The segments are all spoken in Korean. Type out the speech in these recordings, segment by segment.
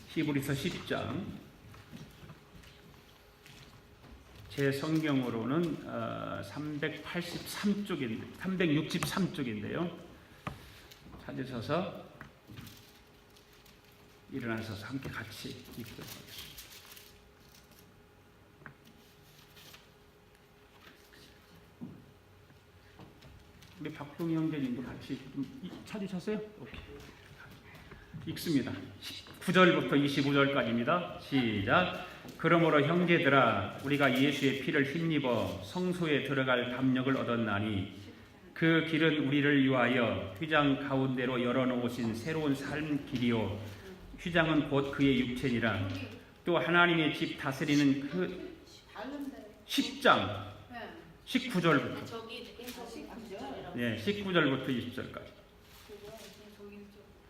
히브리서 10장. 제 성경으로는 363쪽인데요. 찾으셔서 일어나셔서 함께 같이 읽도록 하겠습니다. 우리 박동희 형제님도 같이 찾으셨어요? 오케이. 읽습니다. 9절부터 25절까지입니다. 시작. 그러므로 형제들아, 우리가 예수의 피를 힘입어 성소에 들어갈 담력을 얻었나니 그 길은 우리를 위하여 휘장 가운데로 열어놓으신 새로운 삶 길이요, 휘장은 곧 그의 육체니라. 또 하나님의 집 다스리는 그 10장 19절부터 19절부터 20절까지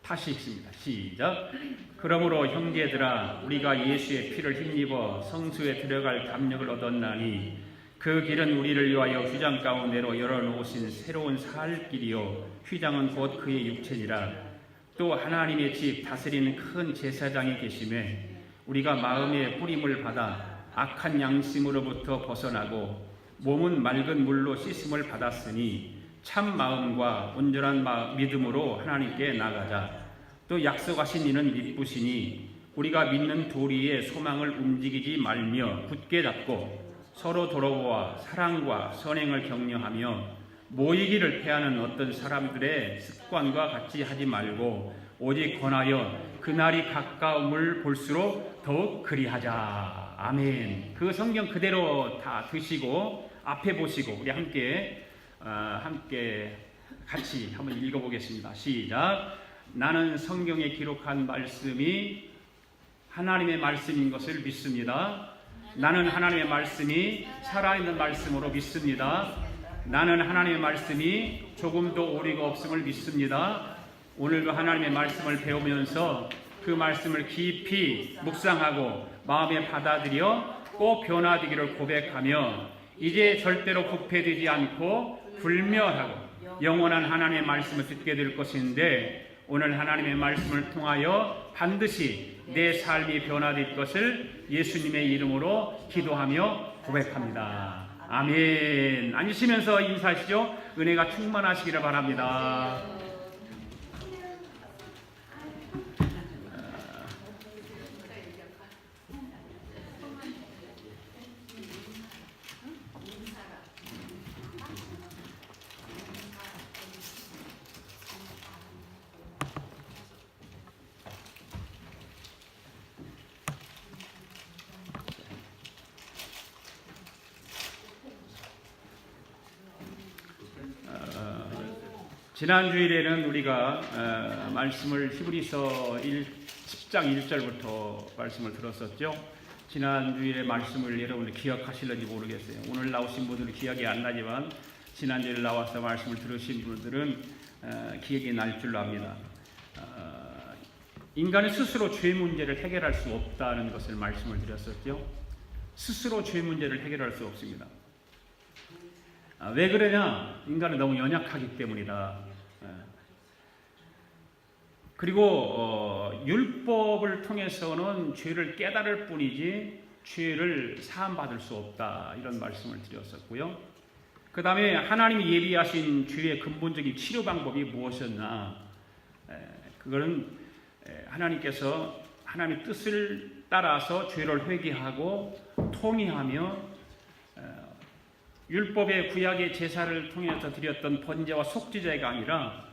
다시 읽습니다. 시작. 그러므로 형제들아, 우리가 예수의 피를 힘입어 성소에 들어갈 담력을 얻었나니 그 길은 우리를 위하여 휘장 가운데로 열어놓으신 새로운 살 길이요, 휘장은 곧 그의 육체니라. 또 하나님의 집 다스리는 큰 제사장이 계심에 우리가 마음의 뿌림을 받아 악한 양심으로부터 벗어나고 몸은 맑은 물로 씻음을 받았으니 참 마음과 온전한 믿음으로 하나님께 나가자. 또 약속하신 이는 미쁘시니 우리가 믿는 도리의 소망을 움직이지 말며 굳게 잡고 서로 돌아보아 사랑과 선행을 격려하며 모이기를 패하는 어떤 사람들의 습관과 같이 하지 말고 오직 권하여 그날이 가까움을 볼수록 더욱 그리하자. 아멘. 그 성경 그대로 다 드시고 앞에 보시고 우리 함께 같이 한번 읽어보겠습니다. 시작. 나는 성경에 기록한 말씀이 하나님의 말씀인 것을 믿습니다. 나는 하나님의 말씀이 살아있는 말씀으로 믿습니다. 나는 하나님의 말씀이 조금도 오리가 없음을 믿습니다. 오늘도 하나님의 말씀을 배우면서 그 말씀을 깊이 묵상하고 마음에 받아들여 꼭 변화되기를 고백하며 이제 절대로 부패되지 않고 불멸하고 영원한 하나님의 말씀을 듣게 될 것인데, 오늘 하나님의 말씀을 통하여 반드시 내 삶이 변화될 것을 예수님의 이름으로 기도하며 고백합니다. 아멘. 앉으시면서 인사하시죠. 은혜가 충만하시기를 바랍니다. 지난 주일에는 우리가 말씀을 히브리서 10장 1절부터 말씀을 들었었죠. 지난 주일의 말씀을 여러분들 기억하실는지 모르겠어요. 오늘 나오신 분들은 기억이 안 나지만 지난 주일에 나와서 말씀을 들으신 분들은 기억이 날 줄로 압니다. 인간이 스스로 죄 문제를 해결할 수 없다는 것을 말씀을 드렸었죠. 스스로 죄 문제를 해결할 수 없습니다. 왜 그러냐? 인간은 너무 연약하기 때문이다. 그리고 율법을 통해서는 죄를 깨달을 뿐이지 죄를 사함받을 수 없다, 이런 말씀을 드렸었고요. 그 다음에 하나님이 예비하신 죄의 근본적인 치료 방법이 무엇이었나? 그거는 하나님께서 하나님의 뜻을 따라서 죄를 회개하고 통회하며 율법의 구약의 제사를 통해서 드렸던 번제와 속죄제가 아니라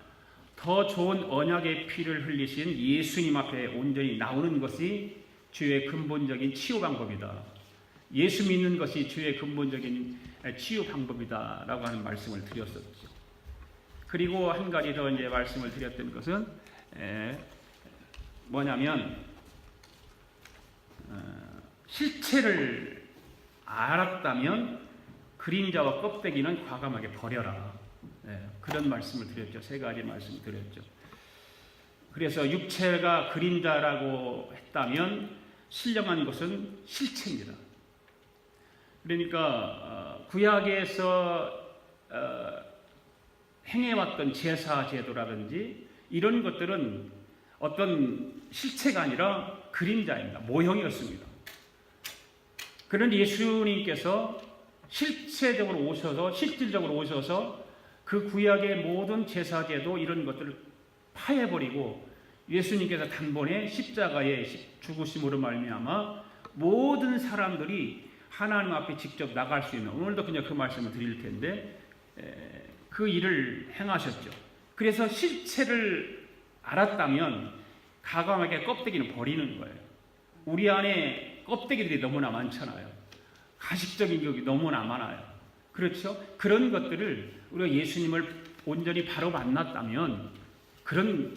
더 좋은 언약의 피를 흘리신 예수님 앞에 온전히 나오는 것이 죄의 근본적인 치유 방법이다. 예수 믿는 것이 죄의 근본적인 치유 방법이다라고 하는 말씀을 드렸었죠. 그리고 한 가지 더 이제 말씀을 드렸던 것은 뭐냐면 실체를 알았다면 그림자와 껍데기는 과감하게 버려라. 그런 말씀을 드렸죠. 세 가지 말씀을 드렸죠. 그래서 육체가 그림자라고 했다면 신령한 것은 실체입니다. 그러니까 구약에서 행해왔던 제사 제도라든지 이런 것들은 어떤 실체가 아니라 그림자입니다. 모형이었습니다. 그런데 예수님께서 실체적으로 오셔서 실질적으로 오셔서 그 구약의 모든 제사제도 이런 것들을 파해버리고 예수님께서 단번에 십자가의 죽으심으로 말미암아 모든 사람들이 하나님 앞에 직접 나갈 수 있는, 오늘도 그냥 그 말씀을 드릴 텐데 그 일을 행하셨죠. 그래서 실체를 알았다면 가감하게 껍데기는 버리는 거예요. 우리 안에 껍데기들이 너무나 많잖아요. 가식적인 격이 너무나 많아요. 그렇죠? 그런 것들을 우리가 예수님을 온전히 바로 만났다면 그런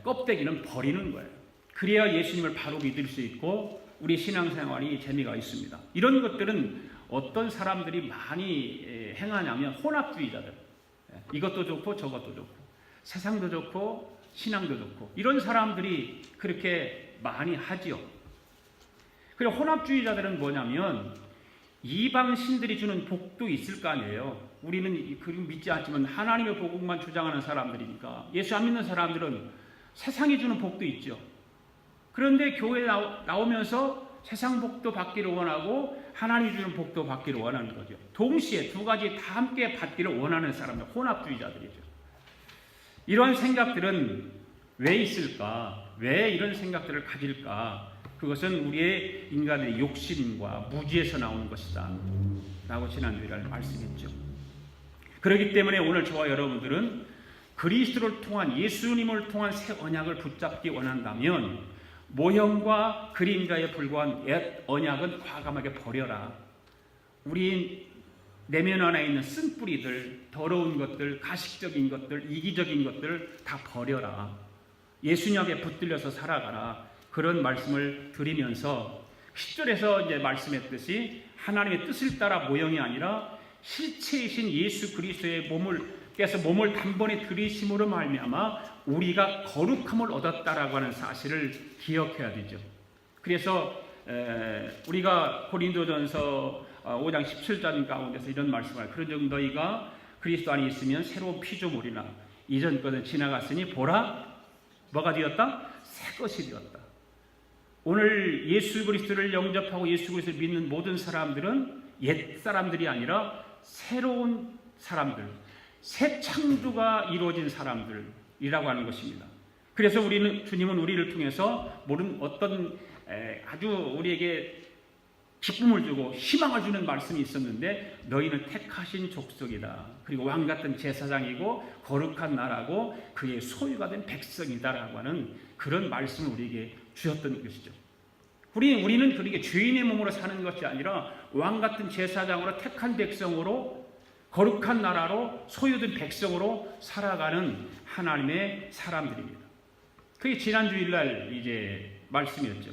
껍데기는 버리는 거예요. 그래야 예수님을 바로 믿을 수 있고 우리 신앙생활이 재미가 있습니다. 이런 것들은 어떤 사람들이 많이 행하냐면 혼합주의자들. 이것도 좋고 저것도 좋고 세상도 좋고 신앙도 좋고 이런 사람들이 그렇게 많이 하지요. 그리고 혼합주의자들은 뭐냐면 이방 신들이 주는 복도 있을 거 아니에요. 우리는 그 믿지 않지만 하나님의 복음만 주장하는 사람들이니까 예수 안 믿는 사람들은 세상이 주는 복도 있죠. 그런데 교회에 나오면서 세상 복도 받기를 원하고 하나님이 주는 복도 받기를 원하는 거죠. 동시에 두 가지 다 함께 받기를 원하는 사람들, 혼합주의자들이죠. 이러한 생각들은 왜 있을까? 왜 이런 생각들을 가질까? 그것은 우리의 인간의 욕심과 무지에서 나오는 것이다 라고 지난주에 말씀했죠. 그렇기 때문에 오늘 저와 여러분들은 그리스도를 통한, 예수님을 통한 새 언약을 붙잡기 원한다면 모형과 그림자에 불과한 옛 언약은 과감하게 버려라. 우리 내면 안에 있는 쓴뿌리들, 더러운 것들, 가식적인 것들, 이기적인 것들 다 버려라. 예수님에게 붙들려서 살아가라. 그런 말씀을 드리면서 10절에서 이제 말씀했듯이 하나님의 뜻을 따라 모형이 아니라 실체이신 예수 그리스도의 몸을 단번에 들이심으로 말미암아 우리가 거룩함을 얻었다라고 하는 사실을 기억해야 되죠. 그래서 우리가 고린도전서 5장 17절 가운데서 이런 말씀을 해요. 그런즉 너희가 그리스도 안에 있으면 새로운 피조물이나 이전 것은 지나갔으니 보라 뭐가 되었다? 새 것이 되었다. 오늘 예수 그리스도를 영접하고 예수 그리스도를 믿는 모든 사람들은 옛 사람들이 아니라 새로운 사람들, 새 창조가 이루어진 사람들이라고 하는 것입니다. 그래서 주님은 우리를 통해서 모든 어떤 아주 우리에게 기쁨을 주고 희망을 주는 말씀이 있었는데 너희는 택하신 족속이다. 그리고 왕같은 제사장이고 거룩한 나라고 그의 소유가 된 백성이다라고 하는 그런 말씀을 우리에게 주셨던 것이죠. 우리는 그렇게 죄인의 몸으로 사는 것이 아니라 왕같은 제사장으로 택한 백성으로 거룩한 나라로 소유된 백성으로 살아가는 하나님의 사람들입니다. 그게 지난 주일날 이제 말씀이었죠.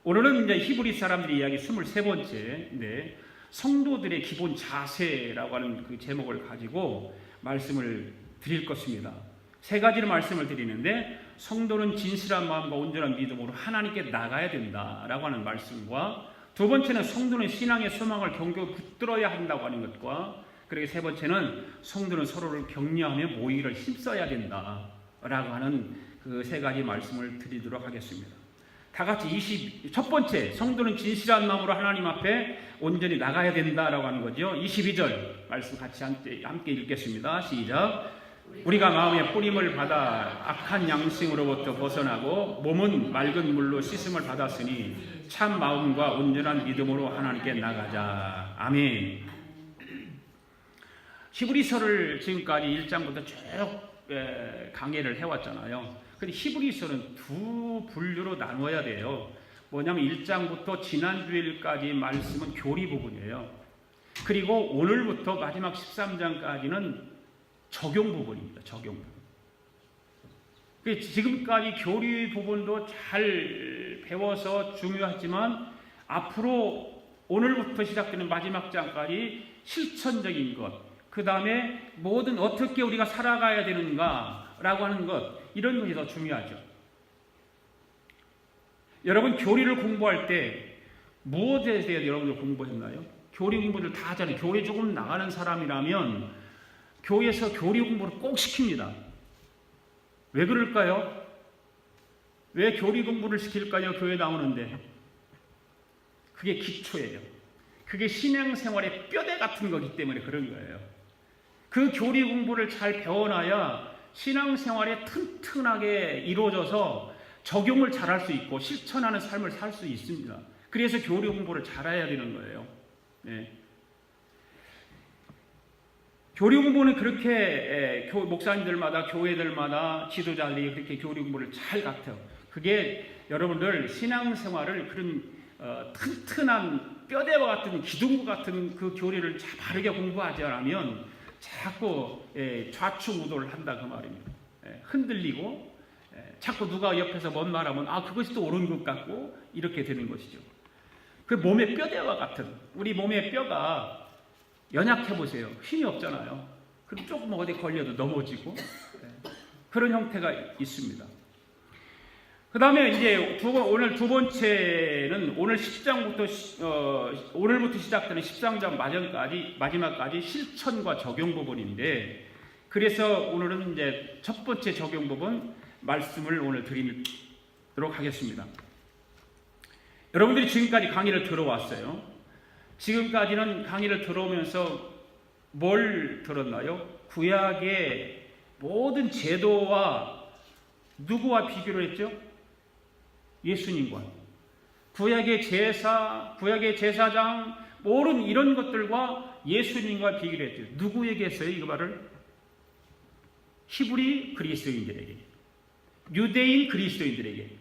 오늘은 이제 히브리 사람들의 이야기 23번째인데 성도들의 기본 자세라고 하는 그 제목을 가지고 말씀을 드릴 것입니다. 세 가지로 말씀을 드리는데 성도는 진실한 마음과 온전한 믿음으로 하나님께 나가야 된다라고 하는 말씀과 두 번째는 성도는 신앙의 소망을 견고히 붙들어야 한다고 하는 것과 그리고 세 번째는 성도는 서로를 격려하며 모이기를 힘써야 된다라고 하는 그 세 가지 말씀을 드리도록 하겠습니다. 다 같이 첫 번째 성도는 진실한 마음으로 하나님 앞에 온전히 나가야 된다라고 하는 거죠. 22절 말씀 같이 함께 읽겠습니다. 시작. 우리가 마음의 뿌림을 받아 악한 양심으로부터 벗어나고 몸은 맑은 물로 씻음을 받았으니 참 마음과 온전한 믿음으로 하나님께 나가자. 아멘. 히브리서를 지금까지 1장부터 쭉 강해를 해왔잖아요. 근데 히브리서는 두 분류로 나누어야 돼요. 뭐냐면 1장부터 지난주일까지 말씀은 교리 부분이에요. 그리고 오늘부터 마지막 13장까지는 적용 부분입니다. 적용 부분. 지금까지 교리 부분도 잘 배워서 중요하지만 앞으로 오늘부터 시작되는 마지막 장까지 실천적인 것, 그 다음에 모든 어떻게 우리가 살아가야 되는가라고 하는 것, 이런 것이 더 중요하죠. 여러분 교리를 공부할 때 무엇에 대해 여러분들 공부했나요? 교리 공부를 다 하잖아요. 교회 조금 나가는 사람이라면 교회에서 교리 공부를 꼭 시킵니다. 왜 그럴까요? 왜 교리 공부를 시킬까요? 교회 나오는데. 그게 기초예요. 그게 신앙생활의 뼈대 같은 거기 때문에 그런 거예요. 그 교리 공부를 잘 배워놔야 신앙생활에 튼튼하게 이루어져서 적용을 잘할 수 있고 실천하는 삶을 살 수 있습니다. 그래서 교리 공부를 잘해야 되는 거예요. 네. 교리 공부는 그렇게 목사님들마다 교회들마다 지도자들이 그렇게 교리 공부를 잘 같아요. 그게 여러분들 신앙생활을 그런 튼튼한 뼈대와 같은 기둥 같은 그 교리를 바르게 공부하지 않으면 자꾸 좌충우돌을 한다 그 말입니다. 흔들리고 자꾸 누가 옆에서 뭔 말하면 그것이 또 옳은 것 같고 이렇게 되는 것이죠. 그 몸의 뼈대와 같은 우리 몸의 뼈가 연약해 보세요. 힘이 없잖아요. 그럼 조금 어디 걸려도 넘어지고 그런 형태가 있습니다. 그 다음에 이제 오늘 두 번째는 오늘 10장부터 오늘부터 시작되는 13장 마지막까지 실천과 적용 부분인데, 그래서 오늘은 이제 첫 번째 적용 부분 말씀을 오늘 드리도록 하겠습니다. 여러분들이 지금까지 강의를 들어왔어요. 지금까지는 강의를 들어오면서 뭘 들었나요? 구약의 모든 제도와 누구와 비교를 했죠? 예수님과. 구약의 제사, 구약의 제사장, 모든 이런 것들과 예수님과 비교를 했죠. 누구에게 했어요? 이 말을? 히브리 그리스도인들에게, 유대인 그리스도인들에게.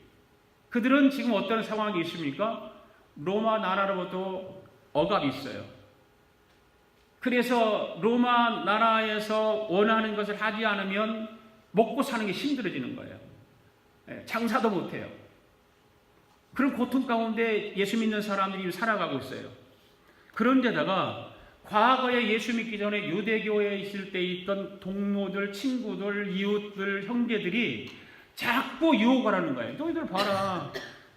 그들은 지금 어떤 상황이 있습니까? 로마 나라로부터 억압이 있어요. 그래서 로마 나라에서 원하는 것을 하지 않으면 먹고 사는 게 힘들어지는 거예요. 장사도 못해요. 그런 고통 가운데 예수 믿는 사람들이 살아가고 있어요. 그런데다가 과거에 예수 믿기 전에 유대교에 있을 때 있던 동료들, 친구들, 이웃들, 형제들이 자꾸 유혹을 하는 거예요. 너희들 봐라.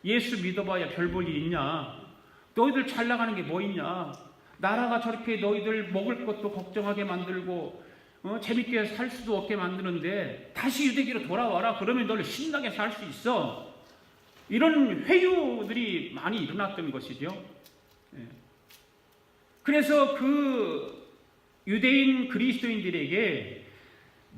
예수 믿어봐야 별 볼 일 있냐? 너희들 잘 나가는 게 뭐 있냐? 나라가 저렇게 너희들 먹을 것도 걱정하게 만들고 재밌게 살 수도 없게 만드는데 다시 유대교로 돌아와라. 그러면 너를 신나게 살 수 있어. 이런 회유들이 많이 일어났던 것이죠. 그래서 그 유대인 그리스도인들에게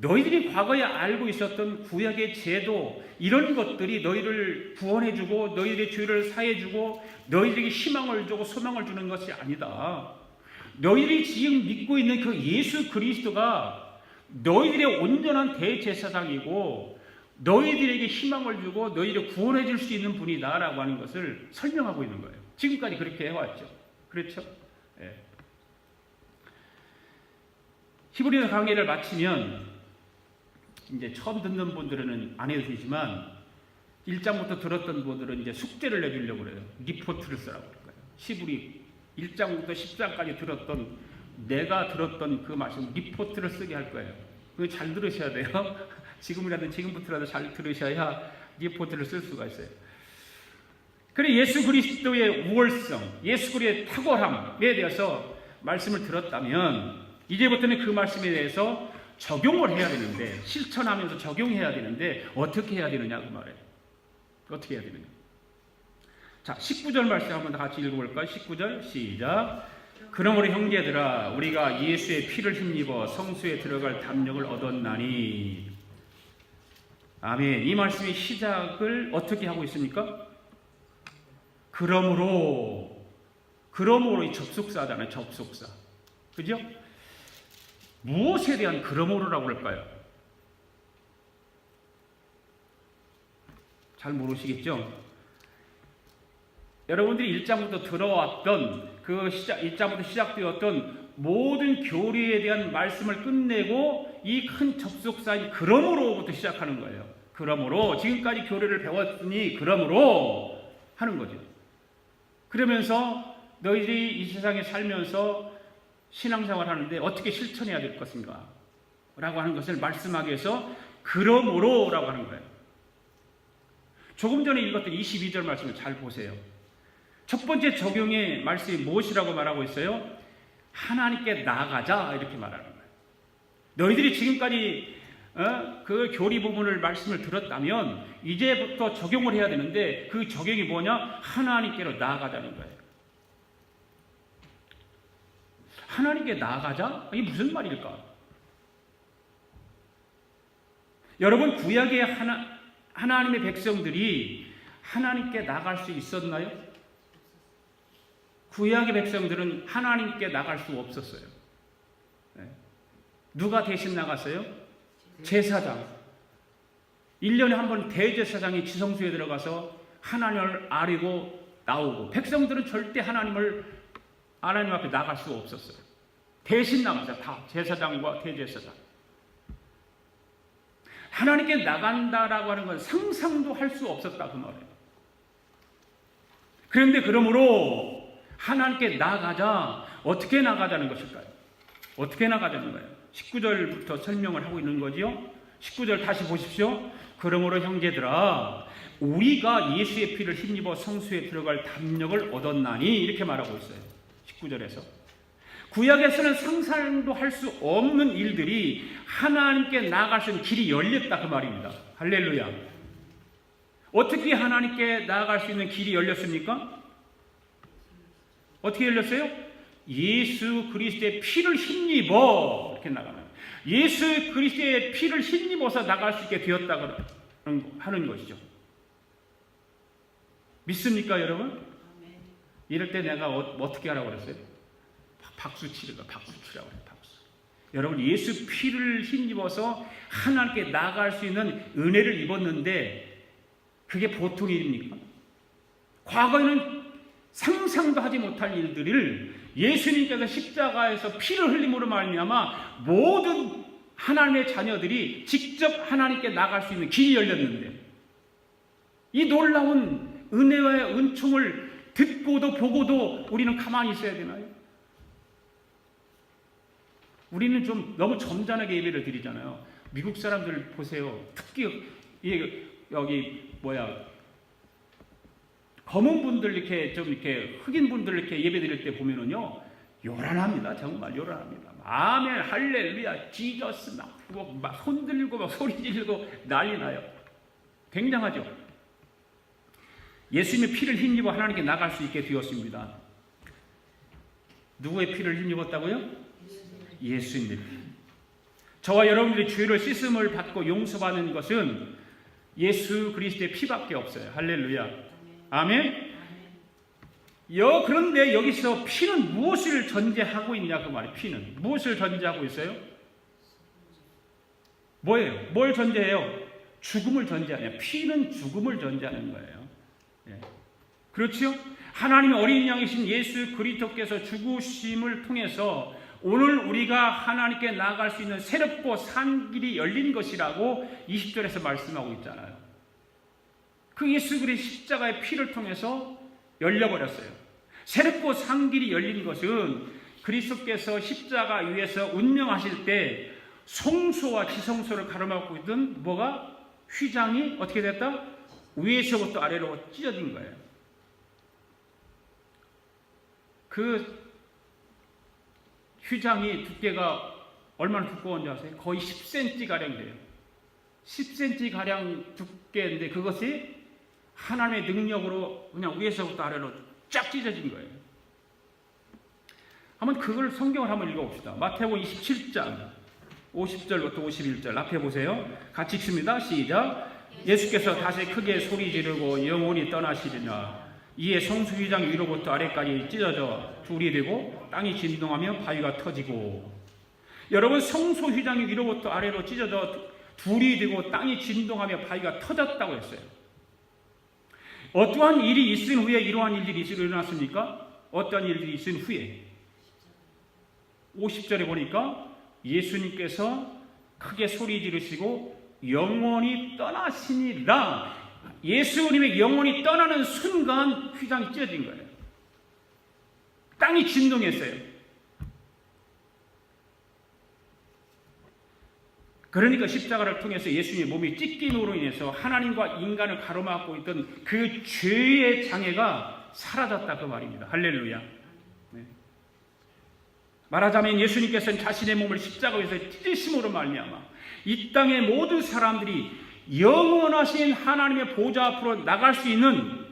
너희들이 과거에 알고 있었던 구약의 제도, 이런 것들이 너희를 구원해주고 너희들의 죄를 사해주고 너희들에게 희망을 주고 소망을 주는 것이 아니다. 너희들이 지금 믿고 있는 그 예수 그리스도가 너희들의 온전한 대제사장이고 너희들에게 희망을 주고 너희를 구원해 줄 수 있는 분이다 라고 하는 것을 설명하고 있는 거예요. 지금까지 그렇게 해왔죠. 그렇죠? 예. 히브리서 강의를 마치면 이제 처음 듣는 분들은 안 해도 되지만 1장부터 들었던 분들은 이제 숙제를 내주려고 그래요. 리포트를 쓰라고 그럴 거예요. 히브리 1장부터 10장까지 내가 들었던 그 말씀 리포트를 쓰게 할 거예요. 그거 잘 들으셔야 돼요. 지금부터라도 잘 들으셔야 리포트를 쓸 수가 있어요. 그래 예수 그리스도의 우월성, 예수 그리스도의 탁월함에 대해서 말씀을 들었다면 이제부터는 그 말씀에 대해서 적용을 해야 되는데, 실천하면서 적용해야 되는데 어떻게 해야 되느냐 그 말이에요. 어떻게 해야 되느냐. 자, 19절 말씀 한번 같이 읽어볼까요? 19절 시작. 그러므로 형제들아 우리가 예수의 피를 힘입어 성수에 들어갈 담력을 얻었나니. 아멘. 이 말씀의 시작을 어떻게 하고 있습니까? 그러므로 이 접속사잖아요. 접속사. 그죠? 무엇에 대한 그러므로라고 할까요? 잘 모르시겠죠? 여러분들이 1장부터 들어왔던 그 1장부터 시작되었던 모든 교리에 대한 말씀을 끝내고 이 큰 접속사인 그러므로부터 시작하는 거예요. 그러므로 지금까지 교리를 배웠으니 그러므로 하는 거죠. 그러면서 너희들이 이 세상에 살면서 신앙생활 하는데 어떻게 실천해야 될 것인가 라고 하는 것을 말씀하기 위해서 그러므로 라고 하는 거예요. 조금 전에 읽었던 22절 말씀을 잘 보세요. 첫 번째 적용의 말씀이 무엇이라고 말하고 있어요? 하나님께 나아가자 이렇게 말하는 거예요. 너희들이 지금까지 그 교리 부분을 말씀을 들었다면 이제부터 적용을 해야 되는데 그 적용이 뭐냐? 하나님께로 나아가자는 거예요. 하나님께 나아가자? 이게 무슨 말일까? 여러분, 구약의 하나님의 백성들이 하나님께 나갈 수 있었나요? 구약의 백성들은 하나님께 나갈 수 없었어요. 누가 대신 나갔어요? 제사장. 1년에 한 번 대제사장이 지성소에 들어가서 하나님을 아뢰고 나오고, 백성들은 절대 하나님 앞에 나갈 수 없었어요. 대신 나갔어요. 다 제사장과 대제사장. 하나님께 나간다라고 하는 건 상상도 할 수 없었다 그 말이에요. 그런데 그러므로 하나님께 나가자. 어떻게 나가자는 것일까요? 어떻게 나가자는 거예요? 19절부터 설명을 하고 있는 거지요. 19절 다시 보십시오. 그러므로 형제들아, 우리가 예수의 피를 힘입어 성수에 들어갈 담력을 얻었나니, 이렇게 말하고 있어요. 19절에서 구약에서는 상상도 할 수 없는 일들이 하나님께 나아갈 수 있는 길이 열렸다 그 말입니다. 할렐루야. 어떻게 하나님께 나아갈 수 있는 길이 열렸습니까? 어떻게 열렸어요? 예수 그리스도의 피를 힘입어, 이렇게 나가는, 예수 그리스도의 피를 힘입어서 나갈 수 있게 되었다 하는 것이죠. 믿습니까 여러분? 이럴 때 내가 어떻게 하라고 그랬어요? 박수 치라고 그래요. 박수. 여러분, 예수 피를 힘입어서 하나님께 나아갈 수 있는 은혜를 입었는데 그게 보통 일입니까? 과거에는 상상도 하지 못할 일들을 예수님께서 십자가에서 피를 흘림으로 말미암아 모든 하나님의 자녀들이 직접 하나님께 나아갈 수 있는 길이 열렸는데, 이 놀라운 은혜와 은총을 듣고도 보고도 우리는 가만히 있어야 되나요? 우리는 좀 너무 점잖하게 예배를 드리잖아요. 미국 사람들 보세요. 특히 여기 검은 분들 이렇게 좀 이렇게 흑인 분들 이렇게 예배 드릴 때 보면은요, 요란합니다. 정말 요란합니다. 아멘, 할렐루야, 지저스 막 손들고 막 소리 지르고 난리 나요. 굉장하죠. 예수님의 피를 힘입어 하나님께 나갈 수 있게 되었습니다. 누구의 피를 힘입었다고요? 예수님의 피. 저와 여러분들이 죄를 씻음을 받고 용서받는 것은 예수 그리스도의 피밖에 없어요. 할렐루야. 아멘. 그런데 여기서 피는 무엇을 전제하고 있냐 그 말이에요. 피는 무엇을 전제하고 있어요? 뭐예요? 뭘 전제해요? 죽음을 전제하냐. 피는 죽음을 전제하는 거예요. 그렇죠? 하나님의 어린 양이신 예수 그리스도께서 죽으심을 통해서 오늘 우리가 하나님께 나아갈 수 있는 새롭고 산 길이 열린 것이라고 20절에서 말씀하고 있잖아요. 그 예수 그리스도의 십자가의 피를 통해서 열려버렸어요. 새롭고 산 길이 열린 것은 그리스도께서 십자가 위에서 운명하실 때 성소와 지성소를 가로막고 있던 휘장이 어떻게 됐다? 위에서부터 아래로 찢어진 거예요. 그 휘장이 두께가 얼마나 두꺼운지 아세요? 거의 10cm가량 돼요. 10cm가량 두께인데 그것이 하나님의 능력으로 그냥 위에서부터 아래로 쫙 찢어진 거예요. 한번 그걸 성경을 한번 읽어봅시다. 마태복음 27장 50절부터 51절 앞에 보세요. 같이 읽습니다. 시작. 예수께서 다시 크게 소리 지르고 영원히 떠나시리라. 이에 성수 휘장 위로부터 아래까지 찢어져 둘이 되고 땅이 진동하며 바위가 터지고. 여러분, 성소 휘장이 위로부터 아래로 찢어져 둘이 되고 땅이 진동하며 바위가 터졌다고 했어요. 어떠한 일이 있은 후에 이러한 일들이 일어났습니까? 어떠한 일들이 있은 후에 50절에 보니까 예수님께서 크게 소리 지르시고 영원히 떠나시니라. 예수님의 영혼이 떠나는 순간 휘장이 찢어진 거예요. 땅이 진동했어요. 그러니까 십자가를 통해서 예수님의 몸이 찢김으로 인해서 하나님과 인간을 가로막고 있던 그 죄의 장애가 사라졌다 그 말입니다. 할렐루야. 네. 말하자면 예수님께서는 자신의 몸을 십자가 위에서 찢으심으로 말미암아 이 땅의 모든 사람들이 영원하신 하나님의 보좌 앞으로 나갈 수 있는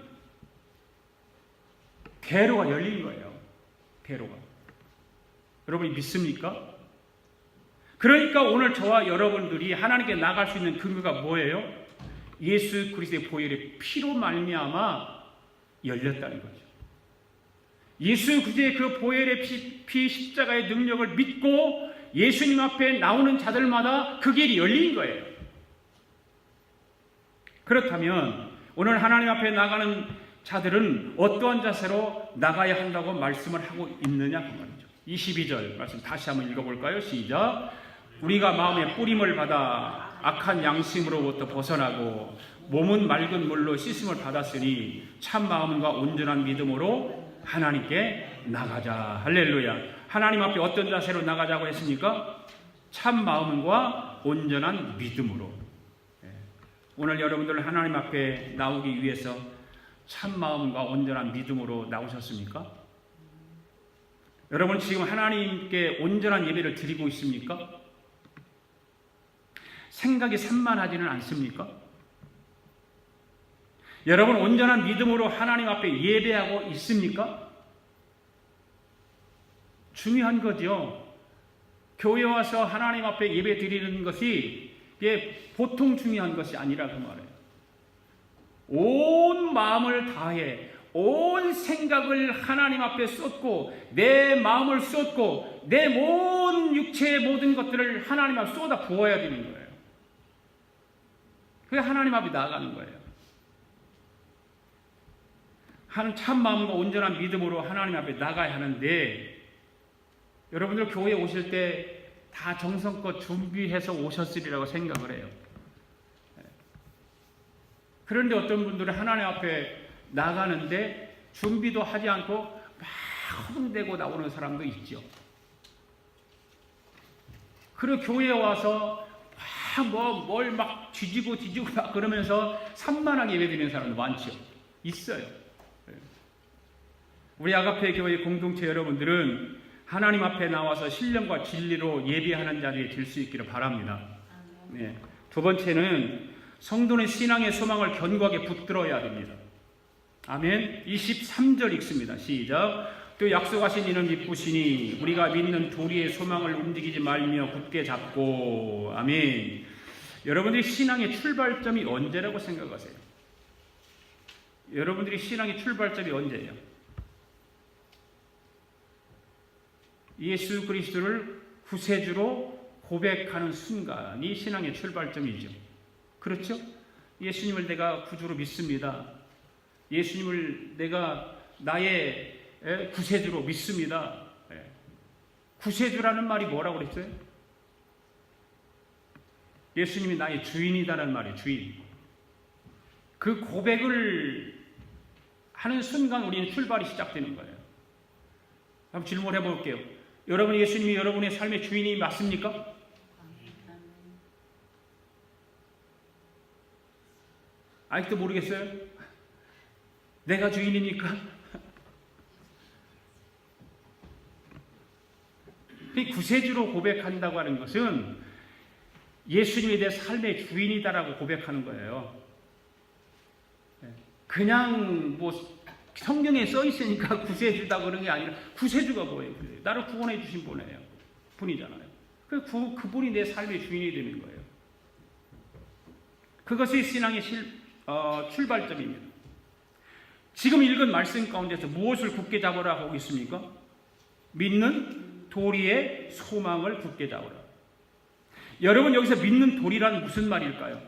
대로가 열린 거예요. 대로가. 여러분이 믿습니까? 그러니까 오늘 저와 여러분들이 하나님께 나갈 수 있는 근거가 뭐예요? 예수 그리스도의 보혈의 피로 말미암아 열렸다는 거죠. 예수 그리스도의 그 보혈의 피 십자가의 능력을 믿고 예수님 앞에 나오는 자들마다 그 길이 열린 거예요. 그렇다면 오늘 하나님 앞에 나가는 자들은 어떠한 자세로 나가야 한다고 말씀을 하고 있느냐 그 말이죠. 22절 말씀 다시 한번 읽어볼까요? 시작. 우리가 마음의 뿌림을 받아 악한 양심으로부터 벗어나고 몸은 맑은 물로 씻음을 받았으니 참 마음과 온전한 믿음으로 하나님께 나가자. 할렐루야. 하나님 앞에 어떤 자세로 나가자고 했습니까? 참 마음과 온전한 믿음으로. 오늘 여러분들 하나님 앞에 나오기 위해서 참 마음과 온전한 믿음으로 나오셨습니까? 여러분 지금 하나님께 온전한 예배를 드리고 있습니까? 생각이 산만하지는 않습니까? 여러분 온전한 믿음으로 하나님 앞에 예배하고 있습니까? 중요한 거죠. 교회 와서 하나님 앞에 예배 드리는 것이 이게 보통 중요한 것이 아니라 그 말이에요. 온 마음을 다해 온 생각을 하나님 앞에 쏟고 내 마음을 쏟고 내 모든 육체의 모든 것들을 하나님 앞에 쏟아 부어야 되는 거예요. 그게 하나님 앞에 나아가는 거예요. 참 마음과 온전한 믿음으로 하나님 앞에 나가야 하는데 여러분들 교회에 오실 때 다 정성껏 준비해서 오셨으리라고 생각을 해요. 그런데 어떤 분들은 하나님 앞에 나가는데 준비도 하지 않고 막 허둥대고 나오는 사람도 있죠. 그리고 교회에 와서 뭘 막 뒤지고 막 그러면서 산만하게 예배드리는 사람도 많죠. 있어요. 우리 아가페 교회 공동체 여러분들은 하나님 앞에 나와서 신령과 진리로 예배하는 자리에 들 수 있기를 바랍니다. 네. 두 번째는 성도는 신앙의 소망을 견고하게 붙들어야 됩니다. 아멘. 23절 읽습니다. 시작. 또 약속하신 이는 기쁘시니 우리가 믿는 도리의 소망을 움직이지 말며 굳게 잡고. 아멘. 여러분들이 신앙의 출발점이 언제라고 생각하세요? 여러분들이 신앙의 출발점이 언제예요? 예수 그리스도를 구세주로 고백하는 순간이 신앙의 출발점이죠. 그렇죠? 예수님을 내가 구주로 믿습니다. 예수님을 내가 나의 구세주로 믿습니다. 구세주라는 말이 뭐라고 그랬어요? 예수님이 나의 주인이다라는 말이에요. 주인. 그 고백을 하는 순간 우리는 출발이 시작되는 거예요. 한번 질문해 볼게요. 여러분 예수님이 여러분의 삶의 주인이 맞습니까? 아직도 모르겠어요? 내가 주인입니까? 구세주로 고백한다고 하는 것은 예수님이 내 삶의 주인이다라고 고백하는 거예요. 그냥 성경에 써 있으니까 구세주다 그런 게 아니라 구세주가 뭐예요? 나를 구원해 주신 분이잖아요. 그분이 내 삶의 주인이 되는 거예요. 그것이 신앙의 출발점입니다. 지금 읽은 말씀 가운데서 무엇을 굳게 잡으라 하고 있습니까? 믿는 도리의 소망을 굳게 잡으라. 여러분 여기서 믿는 도리란 무슨 말일까요?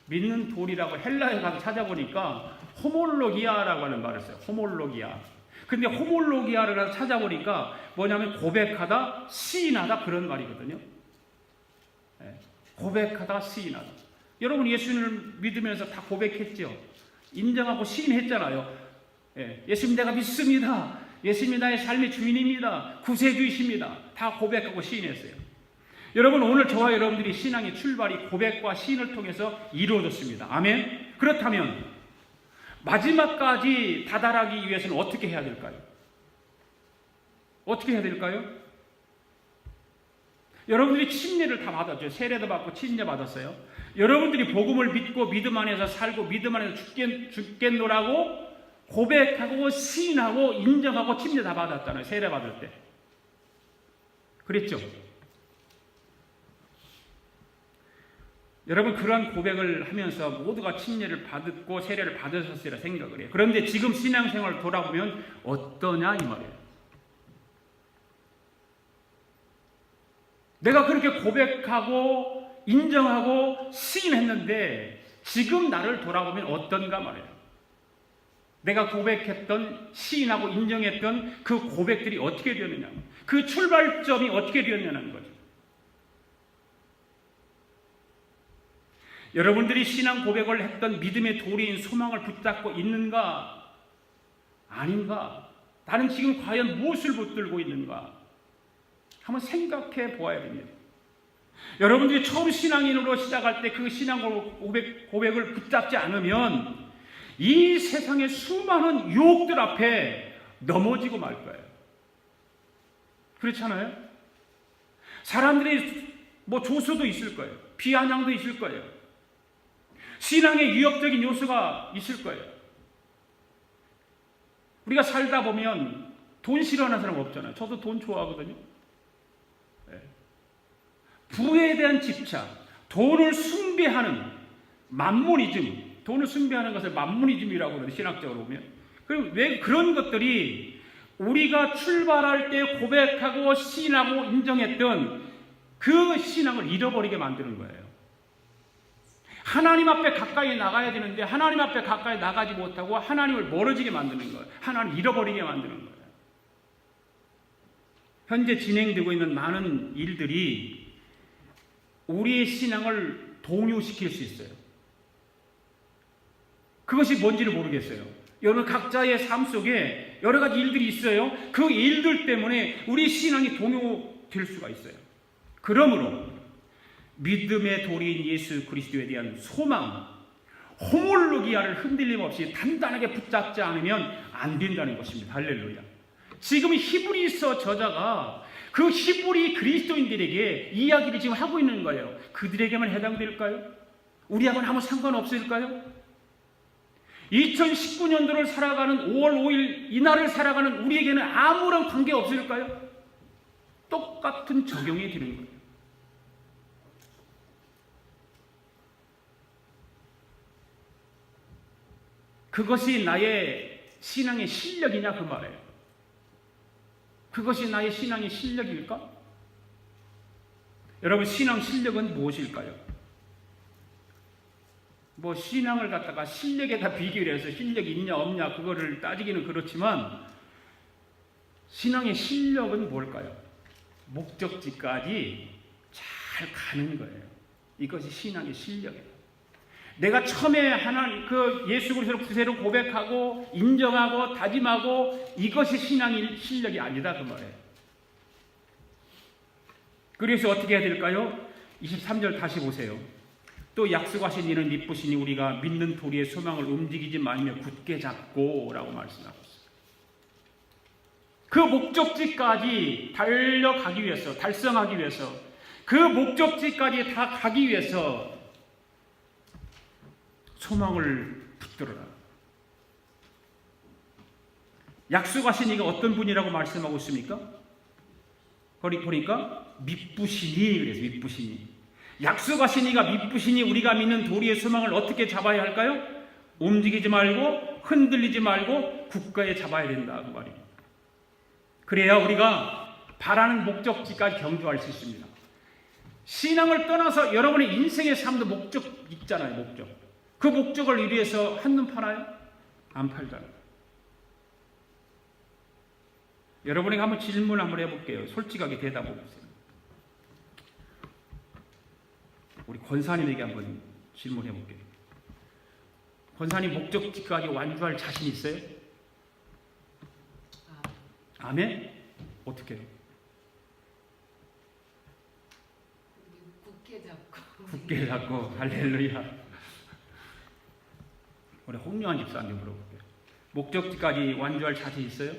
믿는 도리라고 헬라에 가서 찾아보니까 호몰로기아라고 하는 말을 써요. 호몰로기아. 근데 호몰로기아를 가서 찾아보니까 뭐냐면 고백하다, 시인하다 그런 말이거든요. 고백하다, 시인하다. 여러분 예수님을 믿으면서 다 고백했죠. 인정하고 시인했잖아요. 예수님 내가 믿습니다. 예수님이 나의 삶의 주인입니다. 구세주이십니다. 다 고백하고 시인했어요. 여러분 오늘 저와 여러분들이 신앙의 출발이 고백과 시인을 통해서 이루어졌습니다. 아멘. 그렇다면 마지막까지 다다르기 위해서는 어떻게 해야 될까요? 어떻게 해야 될까요? 여러분들이 침례를 다 받았죠. 세례도 받고 침례 받았어요. 여러분들이 복음을 믿고 믿음 안에서 살고 믿음 안에서 죽겠노라고 고백하고 시인하고 인정하고 침례 다 받았잖아요. 세례 받을 때. 그랬죠. 여러분 그러한 고백을 하면서 모두가 침례를 받고 세례를 받으셨으리라 생각을 해요. 그런데 지금 신앙생활을 돌아보면 어떠냐 이 말이에요. 내가 그렇게 고백하고 인정하고 시인했는데 지금 나를 돌아보면 어떤가 말이에요. 내가 고백했던 시인하고 인정했던 그 고백들이 어떻게 되었느냐, 그 출발점이 어떻게 되었냐는 거죠. 여러분들이 신앙 고백을 했던 믿음의 도리인 소망을 붙잡고 있는가 아닌가, 나는 지금 과연 무엇을 붙들고 있는가 한번 생각해 보아야 됩니다. 여러분들이 처음 신앙인으로 시작할 때 그 신앙 고백을 붙잡지 않으면 이 세상의 수많은 유혹들 앞에 넘어지고 말 거예요. 그렇잖아요? 사람들이 조소도 있을 거예요. 비아냥도 있을 거예요. 신앙의 위협적인 요소가 있을 거예요. 우리가 살다 보면 돈 싫어하는 사람 없잖아요. 저도 돈 좋아하거든요. 부에 대한 집착, 돈을 숭배하는 맘모니즘, 돈을 숭배하는 것을 맘모니즘이라고 그러는데 신학적으로 보면, 그럼 왜 그런 것들이 우리가 출발할 때 고백하고 시인하고 인정했던 그 신앙을 잃어버리게 만드는 거예요. 하나님 앞에 가까이 나가야 되는데 하나님 앞에 가까이 나가지 못하고 하나님을 멀어지게 만드는 거예요. 하나님을 잃어버리게 만드는 거예요. 현재 진행되고 있는 많은 일들이 우리의 신앙을 동요시킬 수 있어요. 그것이 뭔지를 모르겠어요. 여러분 각자의 삶 속에 여러 가지 일들이 있어요. 그 일들 때문에 우리 신앙이 동요될 수가 있어요. 그러므로 믿음의 도리인 예수 그리스도에 대한 소망, 호몰로기아를 흔들림 없이 단단하게 붙잡지 않으면 안 된다는 것입니다. 할렐루야. 지금 히브리서 저자가 그 히브리 그리스도인들에게 이야기를 지금 하고 있는 거예요. 그들에게만 해당될까요? 우리하고는 아무 상관없을까요? 2019년도를 살아가는 5월 5일 이날을 살아가는 우리에게는 아무런 관계 없을까요? 똑같은 적용이 되는 거예요. 그것이 나의 신앙의 실력이냐 그 말이에요. 그것이 나의 신앙의 실력일까? 여러분 신앙 실력은 무엇일까요? 신앙을 갖다가 실력에다 비교를 해서 실력이 있냐 없냐 그거를 따지기는 그렇지만 신앙의 실력은 뭘까요? 목적지까지 잘 가는 거예요. 이것이 신앙의 실력이에요. 내가 처음에 예수 그리스도를 구세로 고백하고 인정하고 다짐하고 이것이 신앙의 실력이 아니다 그 말이에요. 그래서 어떻게 해야 될까요? 23절 다시 보세요. 또 약속하신 이는 미쁘시니 우리가 믿는 도리의 소망을 움직이지 말며 굳게 잡고 라고 말씀하고 있어요. 그 목적지까지 달려가기 위해서, 달성하기 위해서, 그 목적지까지 다 가기 위해서 소망을 붙들어라. 약속하신 이가 어떤 분이라고 말씀하고 있습니까? 거기 보니까 미쁘시니 그래서 미쁘시니. 약속하신 이가 미쁘시니 우리가 믿는 도리의 소망을 어떻게 잡아야 할까요? 움직이지 말고 흔들리지 말고 굳게 잡아야 된다 그 말입니다. 그래야 우리가 바라는 목적지까지 경주할 수 있습니다. 신앙을 떠나서 여러분의 인생의 삶도 목적 있잖아요. 목적. 그 목적을 위해서 한눈 파나요? 안 팔잖아요. 여러분에게 한번 질문 한번 해볼게요. 솔직하게 대답해 보세요. 우리 권사님에게 한번 질문해 볼게요. 권사님 목적지까지 완주할 자신 있어요? 아멘? 어떻게 해요? 굳게 잡고 할렐루야. 우리 홍요한 집사한테 물어볼게요. 목적지까지 완주할 자신 있어요?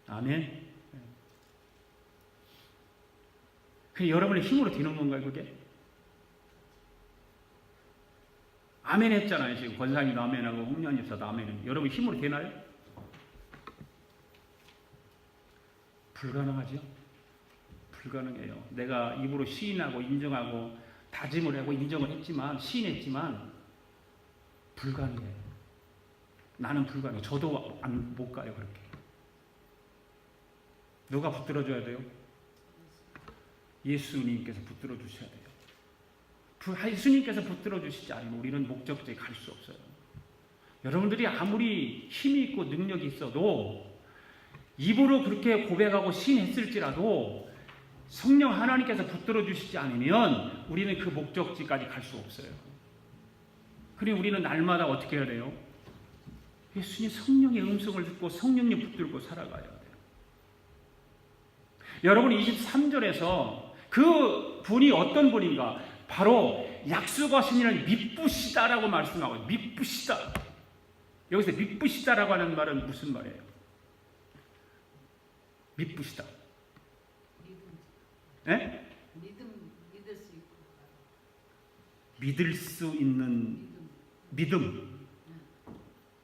아멘. 그게 여러분의 힘으로 되는 건가요, 그게? 아멘 했잖아요. 지금 권사님도 아멘하고 홍련 집사도 아멘은. 여러분 힘으로 되나요? 불가능하죠? 불가능해요. 내가 입으로 시인하고 인정하고 다짐을 하고 인정을 했지만, 시인했지만 불가능해요. 나는 불가능해요. 저도 못 가요, 그렇게. 누가 붙들어줘야 돼요? 예수님께서 붙들어 주셔야 돼요. 예수님께서 붙들어 주시지 않으면 우리는 목적지에 갈 수 없어요. 여러분들이 아무리 힘이 있고 능력이 있어도 입으로 그렇게 고백하고 시인했을지라도 성령 하나님께서 붙들어 주시지 않으면 우리는 그 목적지까지 갈 수 없어요. 그리고 우리는 날마다 어떻게 해야 돼요? 예수님 성령의 음성을 듣고 성령님 붙들고 살아가야 돼요. 여러분 23절에서 그 분이 어떤 분인가? 바로 약속하신 이는 미쁘시다라고 말씀하고, 미쁘시다. 여기서 미쁘시다라고 하는 말은 무슨 말이에요? 미쁘시다. 예? 믿을 수 있는 믿음.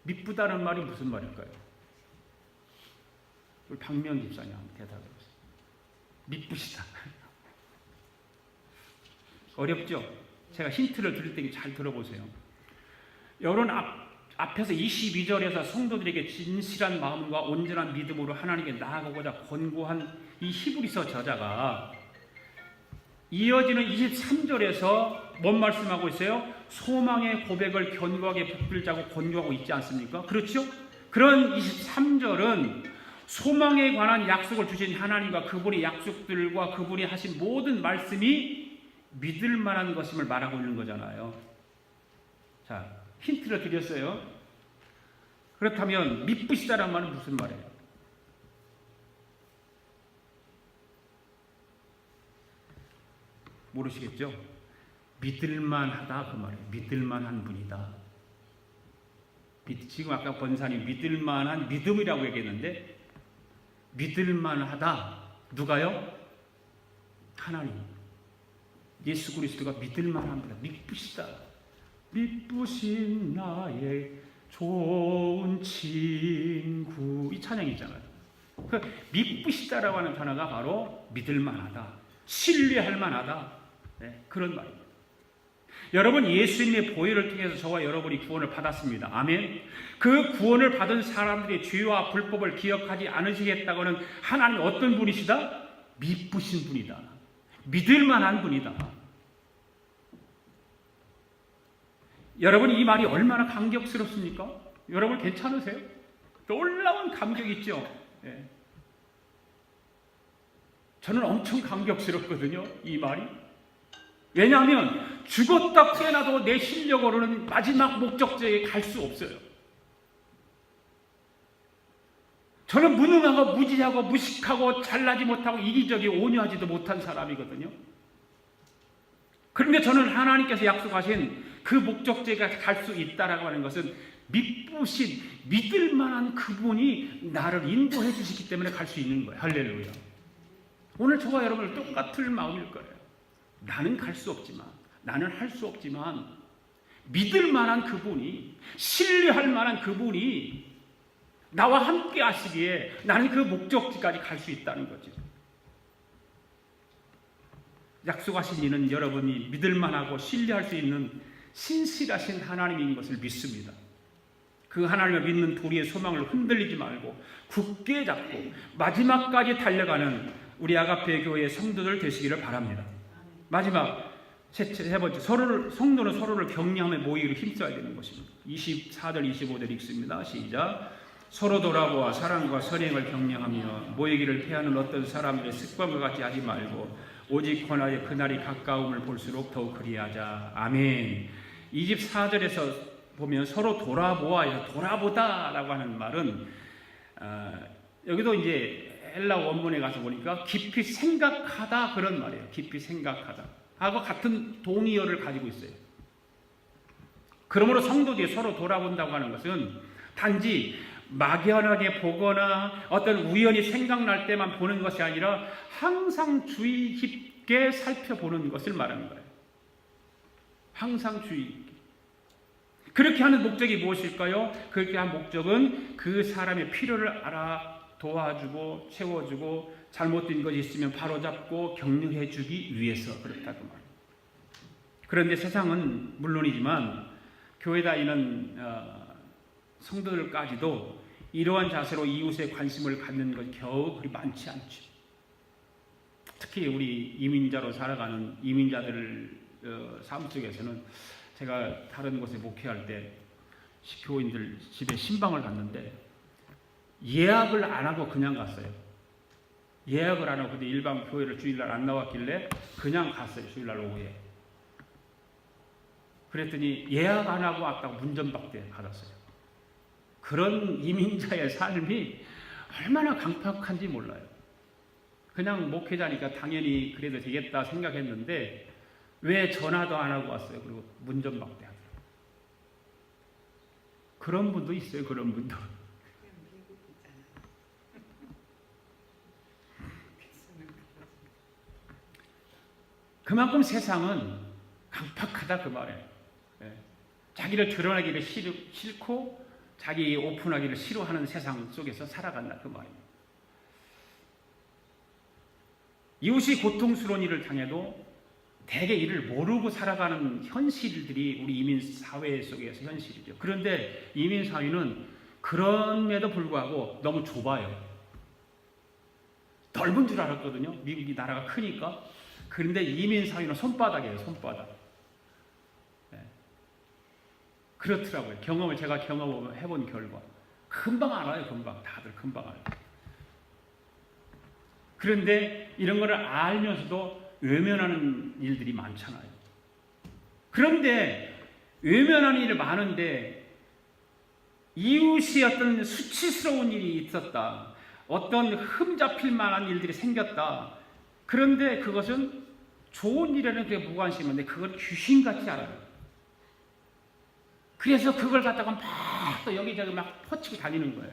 미쁘다는 말이 무슨 말일까요? 우리 박명 집사님 한번 대답해 보세요. 미쁘시다. 어렵죠? 제가 힌트를 드릴 테니 잘 들어보세요. 여러분 앞에서 22절에서 성도들에게 진실한 마음과 온전한 믿음으로 하나님께 나아가고자 권고한 이 히브리서 저자가 이어지는 23절에서 뭔 말씀하고 있어요? 소망의 고백을 견고하게 붙들자고 권고하고 있지 않습니까? 그렇죠? 그런 23절은 소망에 관한 약속을 주신 하나님과 그분의 약속들과 그분이 하신 모든 말씀이 믿을 만한 것임을 말하고 있는 거잖아요. 자, 힌트를 드렸어요. 그렇다면 미쁘시다라는 말은 무슨 말이에요? 모르시겠죠? 믿을만하다 그 말이에요. 믿을만한 분이다. 지금 아까 권사님 믿을만한 믿음이라고 얘기했는데 믿을만하다. 누가요? 하나님. 예수 그리스도가 믿을만한 분이다. 미쁘시다. 미쁘신 나의 좋은 친구. 이 찬양이잖아요. 그 미쁘시다라고 하는 단어가 바로 믿을만하다. 신뢰할 만하다. 네, 그런 말입니다. 여러분 예수님의 보혈을 통해서 저와 여러분이 구원을 받았습니다. 아멘. 그 구원을 받은 사람들의 죄와 불법을 기억하지 않으시겠다고는 하나님 어떤 분이시다? 미쁘신 분이다. 믿을 만한 분이다. 여러분 이 말이 얼마나 감격스럽습니까? 여러분 괜찮으세요? 놀라운 감격 있죠? 네. 저는 엄청 감격스럽거든요. 이 말이. 왜냐하면 죽었다 깨어나도 내 실력으로는 마지막 목적지에 갈 수 없어요. 저는 무능하고 무지하고 무식하고 잘나지 못하고 이기적이 온유하지도 못한 사람이거든요. 그런데 저는 하나님께서 약속하신 그 목적지에 갈 수 있다라고 하는 것은 미쁘신 믿을 만한 그분이 나를 인도해 주시기 때문에 갈 수 있는 거예요. 할렐루야. 오늘 저와 여러분은 똑같은 마음일 거예요. 나는 갈 수 없지만, 나는 할 수 없지만 믿을 만한 그분이, 신뢰할 만한 그분이 나와 함께 하시기에 나는 그 목적지까지 갈 수 있다는 거죠. 약속하신 이는 여러분이 믿을 만하고 신뢰할 수 있는 신실하신 하나님인 것을 믿습니다. 그 하나님을 믿는 우리의 소망을 흔들리지 말고 굳게 잡고 마지막까지 달려가는 우리 아가페 교회의 성도들 되시기를 바랍니다. 마지막 세 번째, 성도는 서로를 격려하며 모이기로 힘써야 되는 것입니다. 24절 25절 읽습니다. 시작. 서로 돌아보아 사랑과 선행을 격려하며 모이기를 피하는 어떤 사람들의 습관과 같이 하지 말고 오직 권하여 그날이 가까움을 볼수록 더욱 그리하자. 아멘. 24절에서 보면 서로 돌아보아요. 돌아보다라고 하는 말은 여기도 이제 헬라 원문에 가서 보니까 깊이 생각하다 그런 말이에요. 깊이 생각하다 하고 같은 동의어를 가지고 있어요. 그러므로 성도들이 서로 돌아본다고 하는 것은 단지 막연하게 보거나 어떤 우연히 생각날 때만 보는 것이 아니라 항상 주의 깊게 깊게 살펴보는 것을 말하는 거예요. 항상 주의 깊게. 그렇게 하는 목적이 무엇일까요? 그렇게 한 목적은 그 사람의 필요를 알아 도와주고 채워주고 잘못된 것이 있으면 바로잡고 격려해 주기 위해서 그렇다고 말합니다. 그런데 세상은 물론이지만 교회 다니는 성도들까지도 이러한 자세로 이웃에 관심을 갖는 것 겨우 그리 많지 않죠. 특히 우리 이민자로 살아가는 이민자들 삶 속에서는 제가 다른 곳에 목회할 때 교인들 집에 신방을 갔는데 예약을 안 하고 그냥 갔어요. 예약을 안 하고 근데 일반 교회를 주일날 안 나왔길래 그냥 갔어요. 주일날 오후에. 그랬더니 예약 안 하고 왔다고 문전박대 받았어요. 그런 이민자의 삶이 얼마나 강팍한지 몰라요. 그냥 목회자니까 당연히 그래도 되겠다 생각했는데 왜 전화도 안 하고 왔어요? 그리고 문전박대 하더라고요. 그런 분도 있어요. 그런 분도. 그만큼 세상은 강팍하다 그 말이에요. 자기를 드러내기를 싫고 자기 오픈하기를 싫어하는 세상 속에서 살아간다 그 말이에요. 이웃이 고통스러운 일을 당해도 대개 이를 모르고 살아가는 현실들이 우리 이민 사회 속에서 현실이죠. 그런데 이민 사회는 그럼에도 불구하고 너무 좁아요. 넓은 줄 알았거든요. 미국이 나라가 크니까. 그런데 이민 사회는 손바닥이에요. 손바닥. 그렇더라고요. 제가 경험해본 결과 금방 알아요. 다들 금방 알아요. 그런데 이런 거를 알면서도 외면하는 일들이 많잖아요. 그런데 외면하는 일이 많은데 이웃이 어떤 수치스러운 일이 있었다. 어떤 흠잡힐 만한 일들이 생겼다. 그런데 그것은 좋은 일에는 그게 무관심한데 그걸 귀신같이 알아요. 그래서 그걸 갖다가 막 또 여기저기 막 퍼치고 다니는 거예요.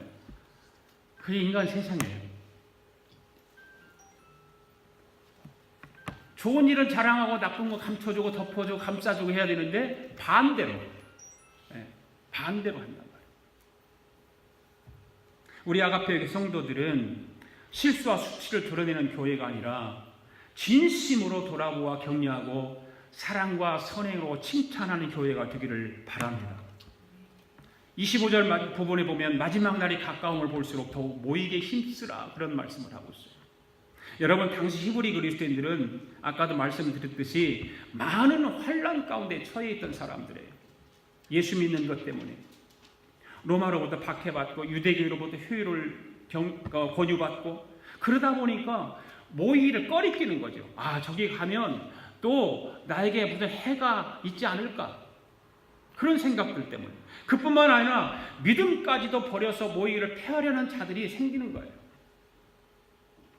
그게 인간 세상이에요. 좋은 일은 자랑하고 나쁜 거 감춰주고 덮어주고 감싸주고 해야 되는데 반대로 한단 말이에요. 우리 아가페 성도들은 실수와 수치를 드러내는 교회가 아니라 진심으로 돌아보아 격려하고 사랑과 선행으로 칭찬하는 교회가 되기를 바랍니다. 25절 부분에 보면 마지막 날이 가까움을 볼수록 더욱 모이게 힘쓰라 그런 말씀을 하고 있어요. 여러분 당시 히브리 그리스도인들은 아까도 말씀드렸듯이 많은 환난 가운데 처해 있던 사람들이에요. 예수 믿는 것 때문에 로마로부터 박해받고 유대교로부터 효율을 권유받고 그러다 보니까 모이기를 꺼리끼는 거죠. 저기 가면 또 나에게 무슨 해가 있지 않을까 그런 생각들 때문에 그뿐만 아니라 믿음까지도 버려서 모이기를 폐하려는 자들이 생기는 거예요.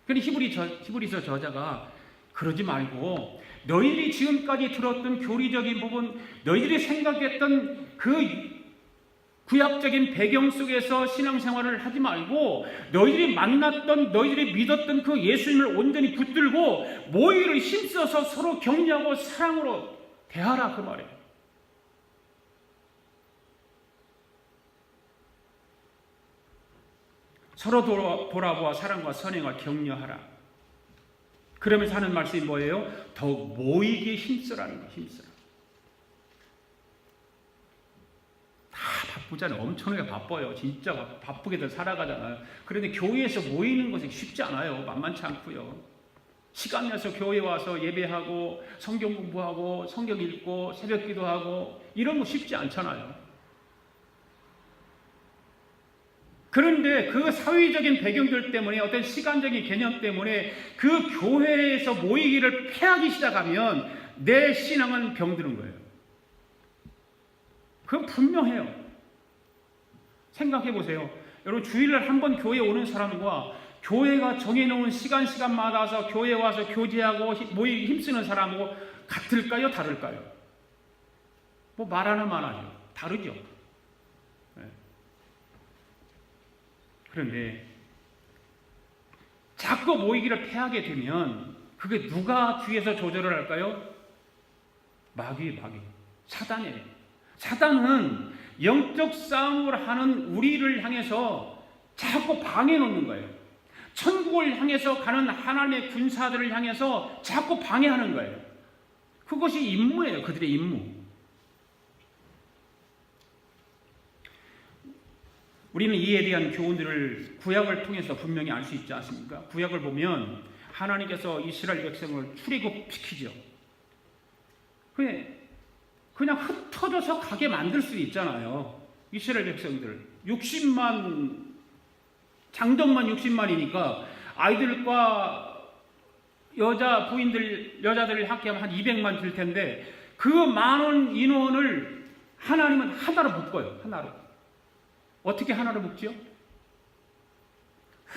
그런데 히브리서 저자가 그러지 말고 너희들이 지금까지 들었던 교리적인 부분, 너희들이 생각했던 그 구약적인 배경 속에서 신앙생활을 하지 말고 너희들이 만났던, 너희들이 믿었던 그 예수님을 온전히 붙들고 모이기를 힘써서 서로 격려하고 사랑으로 대하라 그 말이에요. 서로 돌아보아 사랑과 선행과 격려하라. 그러면서 하는 말씀이 뭐예요? 더욱 모이기에 힘쓰라는 거예요. 힘쓰라. 다 바쁘잖아요. 엄청나게 바빠요. 진짜 바쁘게들 살아가잖아요. 그런데 교회에서 모이는 것이 쉽지 않아요. 만만치 않고요. 시간 내서 교회 와서 예배하고 성경 공부하고 성경 읽고 새벽 기도하고 이런 거 쉽지 않잖아요. 그런데 그 사회적인 배경들 때문에 어떤 시간적인 개념 때문에 그 교회에서 모이기를 폐하기 시작하면 내 신앙은 병드는 거예요. 그건 분명해요. 생각해 보세요. 여러분 주일날 한 번 교회에 오는 사람과 교회가 정해놓은 시간마다 와서 교회에 와서 교제하고 모이기 힘쓰는 사람하고 같을까요? 다를까요? 뭐 말하나 마나죠. 다르죠. 그런데 자꾸 모이기를 폐하게 되면 그게 누가 뒤에서 조절을 할까요? 마귀. 사단이에요. 사단은 영적 싸움을 하는 우리를 향해서 자꾸 방해 놓는 거예요. 천국을 향해서 가는 하나님의 군사들을 향해서 자꾸 방해하는 거예요. 그것이 임무예요. 그들의 임무. 우리는 이에 대한 교훈들을 구약을 통해서 분명히 알 수 있지 않습니까? 구약을 보면 하나님께서 이스라엘 백성을 출애굽시키죠. 그냥 흩어져서 가게 만들 수 있잖아요. 이스라엘 백성들 60만, 장정만 60만이니까 아이들과 여자들을 합계하면 한 200만 될 텐데 그 많은 인원을 하나님은 하나로 묶어요. 하나로. 어떻게 하나로 묶지요?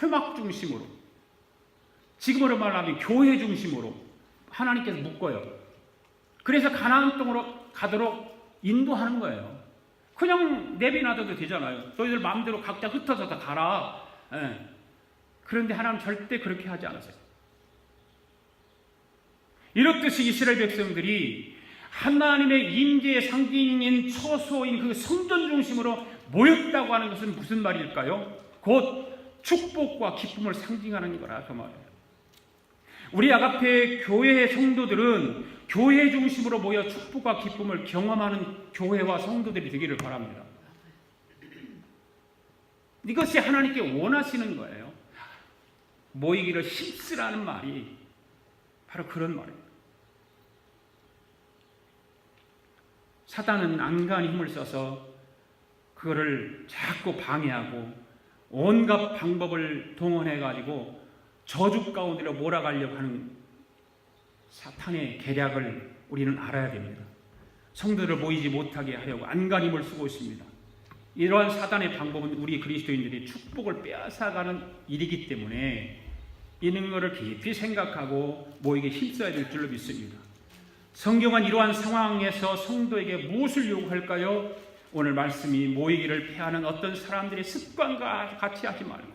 회막 중심으로, 지금으로 말하면 교회 중심으로 하나님께서 묶어요. 그래서 가나안 땅으로 가도록 인도하는 거예요. 그냥 내비놔둬도 되잖아요. 너희들 마음대로 각자 흩어져 다 가라. 예. 그런데 하나님 절대 그렇게 하지 않으세요. 이렇듯이 이스라엘 백성들이 하나님의 임재의 상징인 처소인 그 성전 중심으로 모였다고 하는 것은 무슨 말일까요? 곧 축복과 기쁨을 상징하는 거라 그 말이에요. 우리 아가페 교회의 성도들은 교회 중심으로 모여 축복과 기쁨을 경험하는 교회와 성도들이 되기를 바랍니다. 이것이 하나님께 원하시는 거예요. 모이기를 힘쓰라는 말이 바로 그런 말입니다. 사단은 안간히 힘을 써서 그거를 자꾸 방해하고 온갖 방법을 동원해가지고 저주 가운데로 몰아가려고 하는 사탄의 계략을 우리는 알아야 됩니다. 성도를 모이지 못하게 하려고 안간히 힘을 쓰고 있습니다. 이러한 사단의 방법은 우리 그리스도인들이 축복을 빼앗아가는 일이기 때문에 이런 것을 깊이 생각하고 모이게 힘써야 될 줄로 믿습니다. 성경은 이러한 상황에서 성도에게 무엇을 요구할까요? 오늘 말씀이 모이기를 패하는 어떤 사람들의 습관과 같이 하지 말고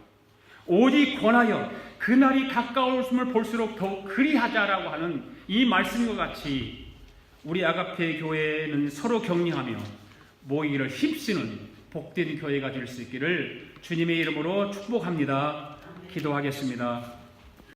오직 권하여 그날이 가까웠음을 볼수록 더욱 그리하자라고 하는 이 말씀과 같이 우리 아가페 교회는 서로 격려하며 모이기를 힘쓰는 복된 교회가 될 수 있기를 주님의 이름으로 축복합니다. 기도하겠습니다.